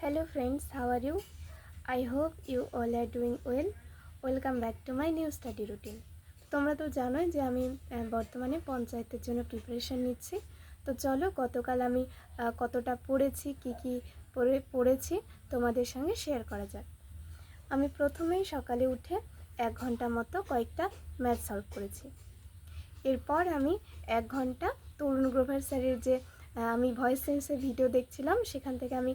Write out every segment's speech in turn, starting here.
Hello friends, how are you? I hope you all are doing well. Welcome back to my new study routine. তোমরা তো জানোই যে আমি বর্তমানে পঞ্চায়েতের জন্য প্রিপারেশন নিচ্ছি। তো চলো গতকাল আমি কতটা পড়েছি, কি পড়েছি তোমাদের সঙ্গে শেয়ার করা যাক। আমি প্রথমেই সকালে উঠে 1 ঘন্টা মতো কয়েকটা ম্যাথ সলভ করেছি। এরপর আমি 1 ঘন্টা তরুণ গ্রোভার স্যারের যে আমি ভয়েস সেন্সের ভিডিও দেখছিলাম, সেখান থেকে আমি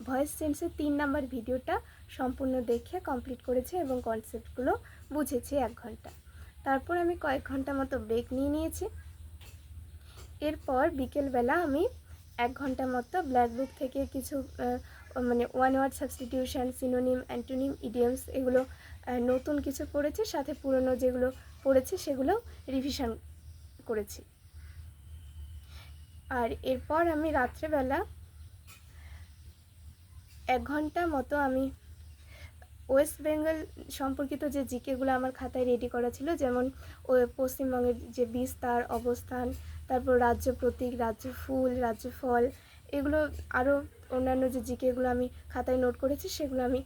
ভয়েস সেন্সের 3 নাম্বার ভিডিওটা সম্পূর্ণ দেখে কমপ্লিট করেছি এবং কনসেপ্টগুলো বুঝেছি 1 ঘন্টা। তারপর আমি কয়েক ঘন্টা মতো ব্রেক নিয়েছি। এরপর বিকেলবেলা আমি 1 ঘন্টা মতো ব্ল্যাক বুক থেকে কিছু মানে one word substitution, synonym, antonym, idioms এগুলো নতুন কিছু পড়েছি, সাথে পুরনো যেগুলো পড়েছি সেগুলো রিভিশন করেছি। আর এরপর আমি রাত্রেবেলা 1 ঘন্টা মতো আমি ওয়েস্ট বেঙ্গল সম্পর্কিত যে জিকেগুলো আমার খাতায় রেডি করা ছিল, যেমন পশ্চিমবঙ্গের যে বিস্তার, অবস্থান, তারপর রাজ্য প্রতীক, রাজ্য ফুল, রাজ্য ফল, এগুলো আরও অন্যান্য যে জিকেগুলো আমি খাতায় নোট করেছি সেগুলো আমি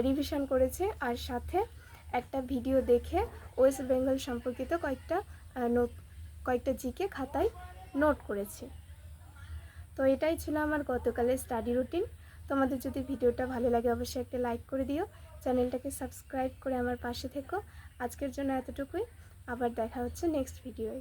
রিভিশন করেছি। আর সাথে একটা ভিডিও দেখে ওয়েস্ট বেঙ্গল সম্পর্কিত কয়েকটা জিকে খাতায় নোট করেছি। তো এটাই ছিল আমার গতকালের স্টাডি রুটিন। তোমাদের যদি ভিডিওটা ভালো লাগে অবশ্যই একটা লাইক করে দিও, চ্যানেলটাকে সাবস্ক্রাইব করে আমার পাশে থেকো। আজকের জন্য এতটুকুই, আবার দেখা হচ্ছে নেক্সট ভিডিওয়।